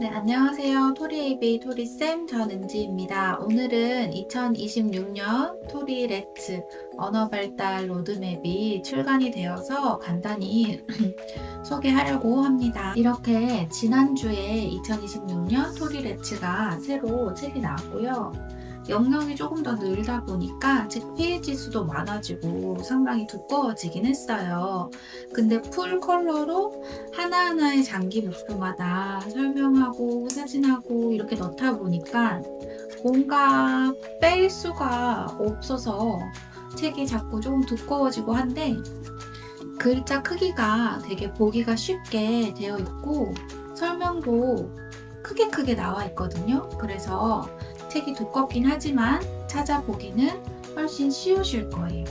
네, 안녕하세요. 토리에이비 토리쌤 전은지입니다. 오늘은 2026년 토리레츠 언어 발달 로드맵이 출간이 되어서 간단히 소개하려고 합니다. 이렇게 지난주에 2026년 토리레츠가 새로 책이 나왔고요. 영역이 조금 더 늘다 보니까 책 페이지 수도 많아지고 상당히 두꺼워지긴 했어요. 근데 풀 컬러로 하나하나의 장기 목표마다 설명하고 사진하고 이렇게 넣다 보니까 뭔가 뺄 수가 없어서 책이 자꾸 조금 두꺼워지고 한데, 글자 크기가 되게 보기가 쉽게 되어 있고 설명도 크게 나와 있거든요. 그래서 책이 두껍긴 하지만 찾아보기는 훨씬 쉬우실 거예요.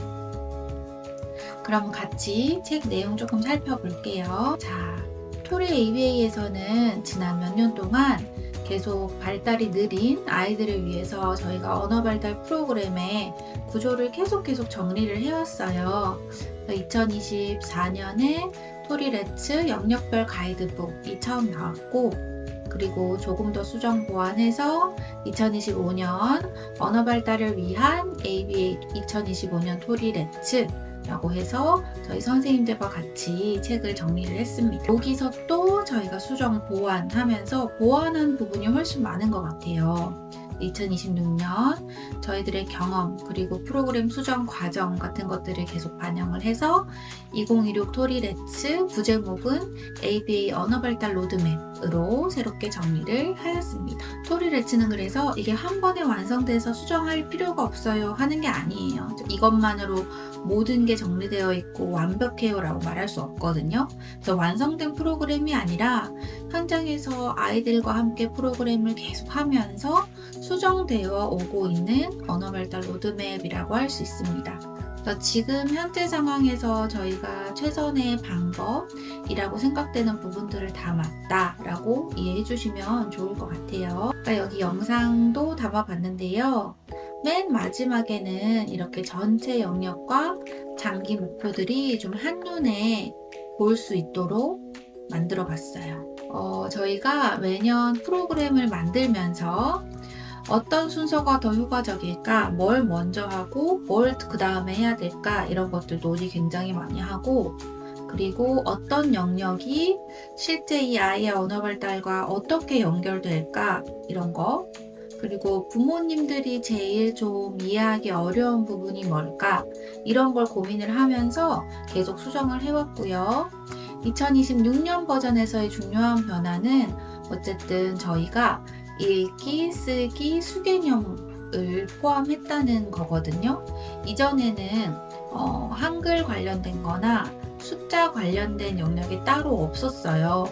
그럼 같이 책 내용 조금 살펴볼게요. 자, 토리 ABA에서는 지난 몇 년 동안 계속 발달이 느린 아이들을 위해서 저희가 언어 발달 프로그램의 구조를 계속 정리를 해왔어요. 2024년에 토리레츠 영역별 가이드북이 처음 나왔고, 그리고 조금 더 수정 보완해서 2025년 언어 발달을 위한 ABA 2025년 토리레츠 라고 해서 저희 선생님들과 같이 책을 정리를 했습니다. 여기서 또 저희가 수정 보완하면서 보완한 부분이 훨씬 많은 것 같아요. 2026년 저희들의 경험 그리고 프로그램 수정 과정 같은 것들을 계속 반영을 해서 2026 토리레츠 부제목은 ABA 언어 발달 로드맵으로 새롭게 정리를 하였습니다. 토리레츠는 그래서 이게 한 번에 완성돼서 수정할 필요가 없어요 하는 게 아니에요. 이것만으로 모든 게 정리되어 있고 완벽해요 라고 말할 수 없거든요. 그래서 완성된 프로그램이 아니라 현장에서 아이들과 함께 프로그램을 계속 하면서 수정되어 오고 있는 언어 발달 로드맵이라고 할 수 있습니다. 지금 현재 상황에서 저희가 최선의 방법이라고 생각되는 부분들을 담았다라고 이해해 주시면 좋을 것 같아요. 여기 영상도 담아봤는데요. 맨 마지막에는 이렇게 전체 영역과 장기 목표들이 좀 한눈에 볼 수 있도록 만들어 봤어요. 저희가 매년 프로그램을 만들면서 어떤 순서가 더 효과적일까, 뭘 먼저 하고 뭘 그 다음에 해야 될까, 이런 것들 논의 굉장히 많이 하고, 그리고 어떤 영역이 실제 이 아이의 언어 발달과 어떻게 연결될까, 이런 거, 그리고 부모님들이 제일 좀 이해하기 어려운 부분이 뭘까, 이런 걸 고민을 하면서 계속 수정을 해왔고요. 2026년 버전에서의 중요한 변화는 어쨌든 저희가 읽기, 쓰기, 수개념을 포함했다는 거거든요. 이전에는 한글 관련된 거나 숫자 관련된 영역이 따로 없었어요.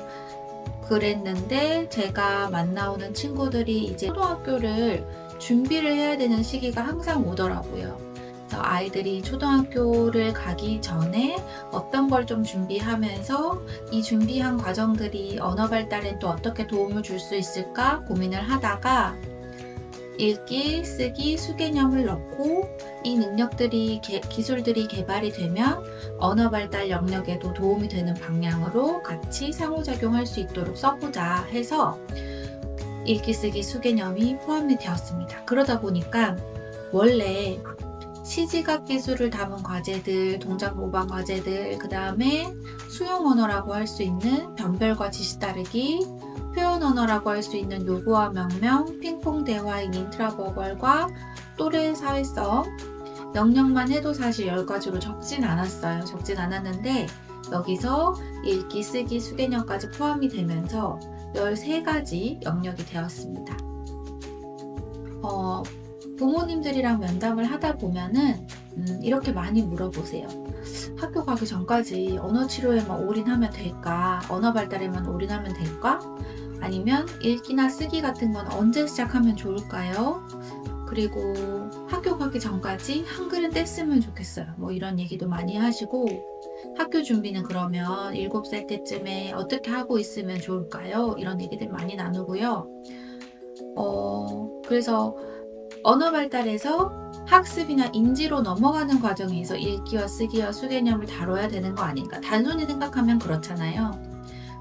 그랬는데 제가 만나오는 친구들이 이제 초등학교를 준비를 해야 되는 시기가 항상 오더라고요. 그래서 아이들이 초등학교를 가기 전에 어떤 걸 좀 준비하면서 이 준비한 과정들이 언어 발달에 또 어떻게 도움을 줄 수 있을까 고민을 하다가 읽기, 쓰기, 수개념을 넣고 이 능력들이 기술들이 개발이 되면 언어 발달 영역에도 도움이 되는 방향으로 같이 상호작용할 수 있도록 써보자 해서 읽기, 쓰기, 수개념이 포함이 되었습니다. 그러다 보니까 원래 시지각 기술을 담은 과제들, 동작 모방 과제들, 그 다음에 수용 언어라고 할 수 있는 변별과 지시 따르기, 표현 언어라고 할 수 있는 요구와 명령, 핑퐁 대화인 인트라버벌과 또래 사회성 영역만 해도 사실 10가지로 적진 않았어요. 적진 않았는데 여기서 읽기, 쓰기, 수개념까지 포함이 되면서 13가지 영역이 되었습니다. 부모님들이랑 면담을 하다 보면은 이렇게 많이 물어보세요. 학교 가기 전까지 언어 치료에만 올인하면 될까? 언어 발달에만 올인하면 될까? 아니면 읽기나 쓰기 같은 건 언제 시작하면 좋을까요? 그리고 학교 가기 전까지 한글은 뗐으면 좋겠어요. 뭐 이런 얘기도 많이 하시고, 학교 준비는 그러면 7살 때쯤에 어떻게 하고 있으면 좋을까요? 이런 얘기들 많이 나누고요. 그래서 언어 발달에서 학습이나 인지로 넘어가는 과정에서 읽기와 쓰기와 수개념을 다뤄야 되는 거 아닌가? 단순히 생각하면 그렇잖아요.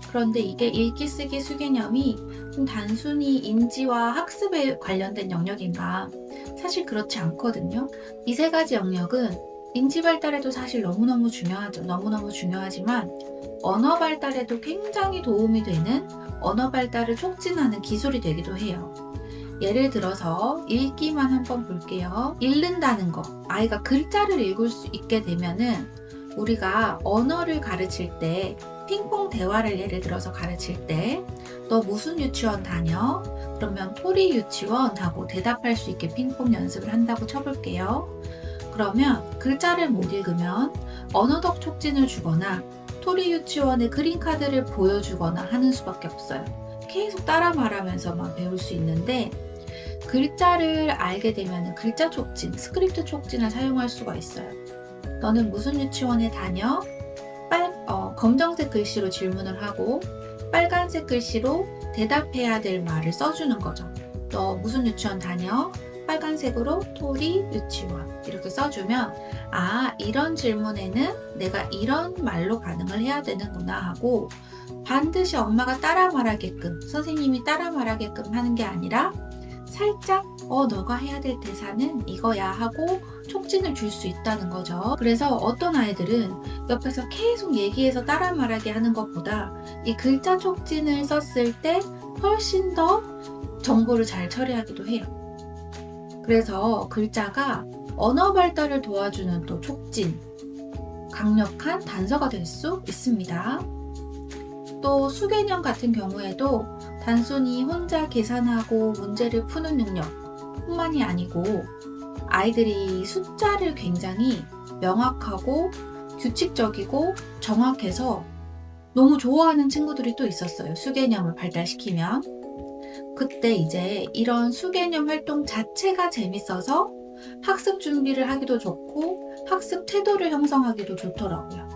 그런데 이게 읽기 쓰기 수개념이 좀 단순히 인지와 학습에 관련된 영역인가? 사실 그렇지 않거든요. 이 세 가지 영역은 인지 발달에도 사실 너무너무 중요하죠. 너무너무 중요하지만 언어 발달에도 굉장히 도움이 되는 언어 발달을 촉진하는 기술이 되기도 해요. 예를 들어서 읽기만 한번 볼게요. 읽는다는 거. 아이가 글자를 읽을 수 있게 되면은 우리가 언어를 가르칠 때 핑퐁 대화를 예를 들어서 가르칠 때 너 무슨 유치원 다녀? 그러면 토리 유치원 하고 대답할 수 있게 핑퐁 연습을 한다고 쳐볼게요. 그러면 글자를 못 읽으면 언어덕 촉진을 주거나 토리 유치원의 그림카드를 보여주거나 하는 수밖에 없어요. 계속 따라 말하면서만 배울 수 있는데 글자를 알게 되면 글자 촉진, 스크립트 촉진을 사용할 수가 있어요. 너는 무슨 유치원에 다녀? 검정색 글씨로 질문을 하고 빨간색 글씨로 대답해야 될 말을 써주는 거죠. 너 무슨 유치원 다녀? 빨간색으로 토리 유치원 이렇게 써주면 아, 이런 질문에는 내가 이런 말로 반응을 해야 되는구나 하고 반드시 엄마가 따라 말하게끔 선생님이 따라 말하게끔 하는 게 아니라 살짝 너가 해야 될 대사는 이거야 하고 촉진을 줄 수 있다는 거죠. 그래서 어떤 아이들은 옆에서 계속 얘기해서 따라 말하게 하는 것보다 이 글자 촉진을 썼을 때 훨씬 더 정보를 잘 처리하기도 해요. 그래서 글자가 언어 발달을 도와주는 또 촉진, 강력한 단서가 될 수 있습니다. 또 수개념 같은 경우에도 단순히 혼자 계산하고 문제를 푸는 능력뿐만이 아니고 아이들이 숫자를 굉장히 명확하고 규칙적이고 정확해서 너무 좋아하는 친구들이 또 있었어요. 수개념을 발달시키면. 그때 이제 이런 수개념 활동 자체가 재밌어서 학습 준비를 하기도 좋고 학습 태도를 형성하기도 좋더라고요.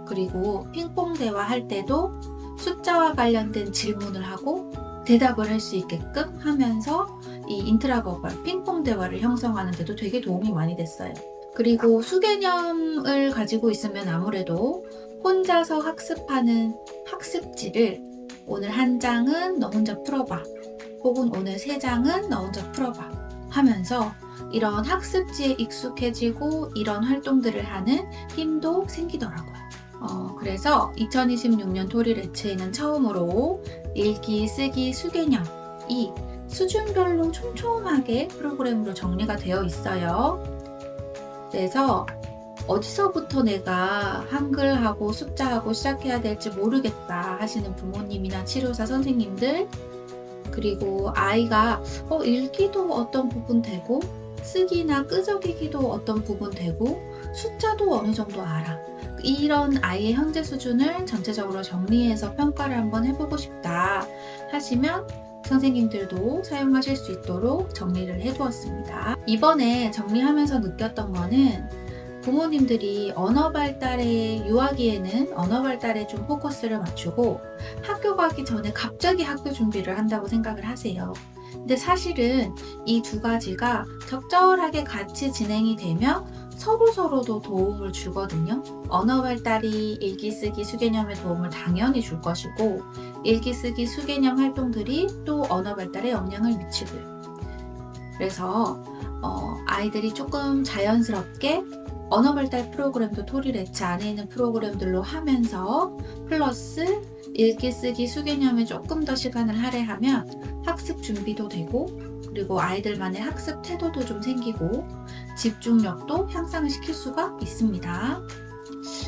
그리고 핑퐁 대화 할 때도 숫자와 관련된 질문을 하고 대답을 할 수 있게끔 하면서 이 인트라버벌 핑퐁 대화를 형성하는 데도 되게 도움이 많이 됐어요. 그리고 수개념을 가지고 있으면 아무래도 혼자서 학습하는 학습지를 오늘 한 장은 너 혼자 풀어봐 혹은 오늘 세 장은 너 혼자 풀어봐 하면서 이런 학습지에 익숙해지고 이런 활동들을 하는 힘도 생기더라고요. 그래서 2026년 토리 레츠에는 처음으로 읽기, 쓰기, 수개념이 수준별로 촘촘하게 프로그램으로 정리가 되어 있어요. 그래서 어디서부터 내가 한글하고 숫자하고 시작해야 될지 모르겠다 하시는 부모님이나 치료사 선생님들, 그리고 아이가 읽기도 어떤 부분 되고 쓰기나 끄적이기도 어떤 부분 되고 숫자도 어느 정도 알아. 이런 아이의 현재 수준을 전체적으로 정리해서 평가를 한번 해보고 싶다 하시면 선생님들도 사용하실 수 있도록 정리를 해두었습니다. 이번에 정리하면서 느꼈던 거는 부모님들이 언어 발달에 유아기에는 언어 발달에 좀 포커스를 맞추고 학교 가기 전에 갑자기 학교 준비를 한다고 생각을 하세요. 근데 사실은 이 두 가지가 적절하게 같이 진행이 되면 서로서로도 도움을 주거든요. 언어 발달이 읽기, 쓰기, 수개념에 도움을 당연히 줄 것이고 읽기, 쓰기, 수개념 활동들이 또 언어 발달에 영향을 미치고요. 그래서 아이들이 조금 자연스럽게 언어 발달 프로그램도 토리 레츠 안에 있는 프로그램들로 하면서 플러스 읽기, 쓰기, 수개념에 조금 더 시간을 할애하면 학습 준비도 되고 그리고 아이들만의 학습 태도도 좀 생기고 집중력도 향상을 시킬 수가 있습니다.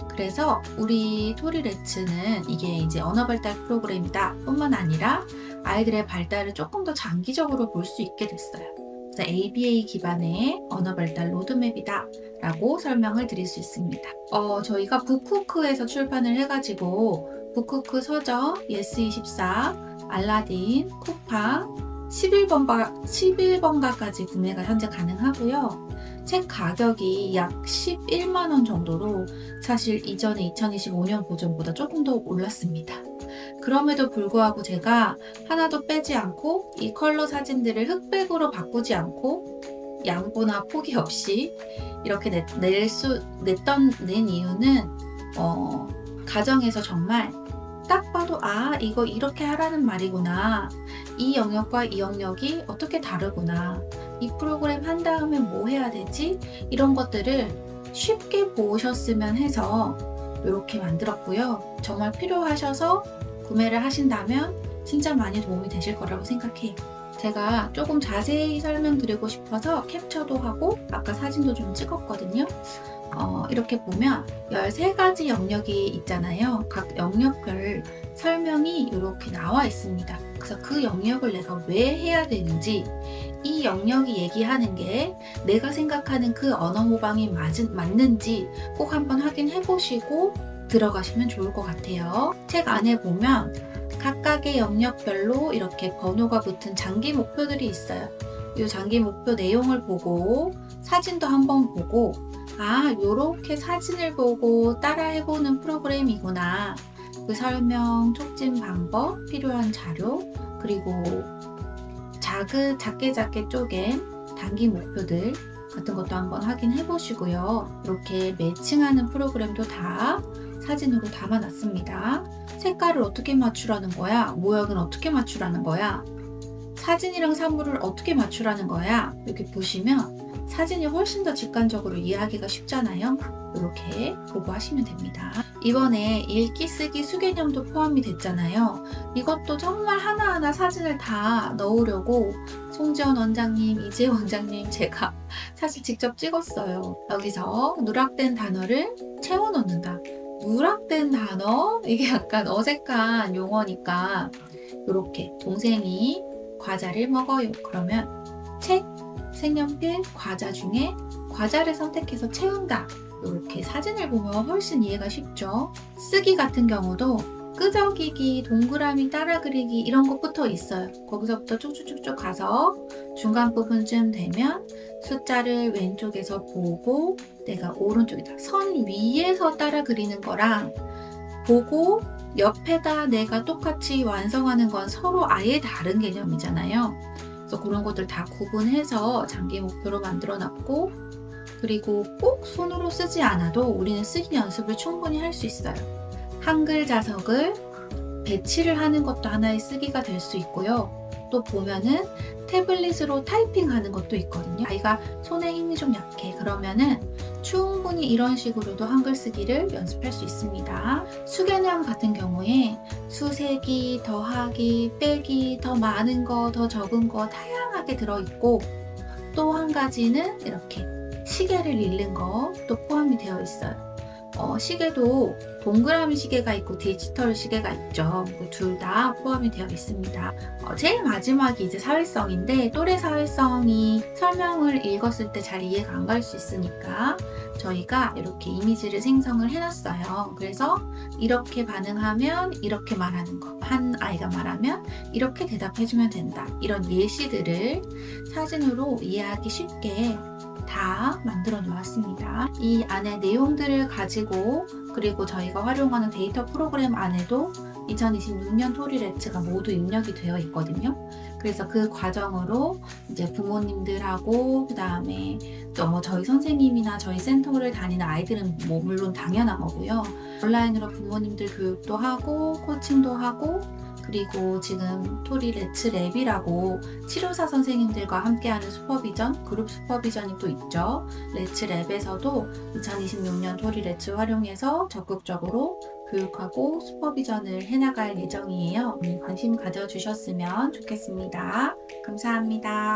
그래서 우리 토리 레츠는 이게 이제 언어 발달 프로그램이다 뿐만 아니라 아이들의 발달을 조금 더 장기적으로 볼 수 있게 됐어요. 그래서 ABA 기반의 언어 발달 로드맵이다 라고 설명을 드릴 수 있습니다. 저희가 북후크에서 출판을 해가지고 북후크 서점, 예스24, 알라딘, 쿠팡 11번가까지 구매가 현재 가능하고요. 책 가격이 약 11만원 정도로 사실 이전에 2025년 버전보다 조금 더 올랐습니다. 그럼에도 불구하고 제가 하나도 빼지 않고 이 컬러 사진들을 흑백으로 바꾸지 않고 양보나 포기 없이 이렇게 낸 이유는 가정에서 정말 딱 봐도 이거 이렇게 하라는 말이구나. 이 영역과 이 영역이 어떻게 다르구나. 이 프로그램 한 다음에 뭐 해야 되지? 이런 것들을 쉽게 보셨으면 해서 이렇게 만들었고요. 정말 필요하셔서 구매를 하신다면 진짜 많이 도움이 되실 거라고 생각해요. 제가 조금 자세히 설명드리고 싶어서 캡처도 하고 아까 사진도 좀 찍었거든요. 이렇게 보면 13가지 영역이 있잖아요. 각 영역별 설명이 이렇게 나와 있습니다. 그래서 그 영역을 내가 왜 해야 되는지, 이 영역이 얘기하는 게 내가 생각하는 그 언어 모방이 맞는지 꼭 한번 확인해 보시고 들어가시면 좋을 것 같아요. 책 안에 보면 각각의 영역별로 이렇게 번호가 붙은 장기 목표들이 있어요. 이 장기 목표 내용을 보고 사진도 한번 보고 요렇게 사진을 보고 따라해보는 프로그램이구나. 그 설명, 촉진 방법, 필요한 자료, 그리고 작게 쪼갠 단기 목표들 같은 것도 한번 확인해 보시고요. 이렇게 매칭하는 프로그램도 다 사진으로 담아놨습니다. 색깔을 어떻게 맞추라는 거야? 모양은 어떻게 맞추라는 거야? 사진이랑 사물을 어떻게 맞추라는 거야? 이렇게 보시면 사진이 훨씬 더 직관적으로 이해하기가 쉽잖아요. 이렇게 보고 하시면 됩니다. 이번에 읽기, 쓰기, 수개념도 포함이 됐잖아요. 이것도 정말 하나하나 사진을 다 넣으려고 송지연 원장님, 이지혜 원장님 제가 사실 직접 찍었어요. 여기서 누락된 단어를 채워 넣는다. 누락된 단어? 이게 약간 어색한 용어니까 이렇게 동생이 과자를 먹어요. 그러면 책, 색연필, 과자 중에 과자를 선택해서 채운다. 이렇게 사진을 보면 훨씬 이해가 쉽죠. 쓰기 같은 경우도 끄적이기, 동그라미 따라 그리기 이런 것부터 있어요. 거기서부터 쭉쭉쭉쭉 가서 중간 부분쯤 되면 숫자를 왼쪽에서 보고 내가 오른쪽이다. 선 위에서 따라 그리는 거랑 보고 옆에다 내가 똑같이 완성하는 건 서로 아예 다른 개념이잖아요. 그래서 그런 것들 다 구분해서 장기 목표로 만들어 놨고, 그리고 꼭 손으로 쓰지 않아도 우리는 쓰기 연습을 충분히 할 수 있어요. 한글 자석을 배치를 하는 것도 하나의 쓰기가 될 수 있고요. 또 보면은 태블릿으로 타이핑하는 것도 있거든요. 아이가 손에 힘이 좀 약해. 그러면은 충분히 이런 식으로도 한글 쓰기를 연습할 수 있습니다. 수개념 같은 경우에 수세기, 더하기, 빼기, 더 많은 거, 더 적은 거 다양하게 들어있고, 또 한 가지는 이렇게 시계를 읽는 것도 포함이 되어 있어요. 시계도 동그라미 시계가 있고 디지털 시계가 있죠. 둘 다 포함이 되어 있습니다. 제일 마지막이 이제 사회성인데, 또래 사회성이 설명을 읽었을 때 잘 이해가 안 갈 수 있으니까 저희가 이렇게 이미지를 생성을 해놨어요. 그래서 이렇게 반응하면 이렇게 말하는 거, 한 아이가 말하면 이렇게 대답해주면 된다. 이런 예시들을 사진으로 이해하기 쉽게 다 만들어 놓았습니다. 이 안에 내용들을 가지고, 그리고 저희가 활용하는 데이터 프로그램 안에도 2026년 토리레츠가 모두 입력이 되어 있거든요. 그래서 그 과정으로 이제 부모님들하고, 그 다음에 또 뭐 저희 선생님이나 저희 센터를 다니는 아이들은 뭐 물론 당연한 거고요. 온라인으로 부모님들 교육도 하고 코칭도 하고, 그리고 지금 토리레츠 랩이라고 치료사 선생님들과 함께하는 슈퍼비전, 그룹 슈퍼비전이 또 있죠. 레츠 랩에서도 2026년 토리레츠 활용해서 적극적으로 교육하고 슈퍼비전을 해나갈 예정이에요. 관심 가져주셨으면 좋겠습니다. 감사합니다.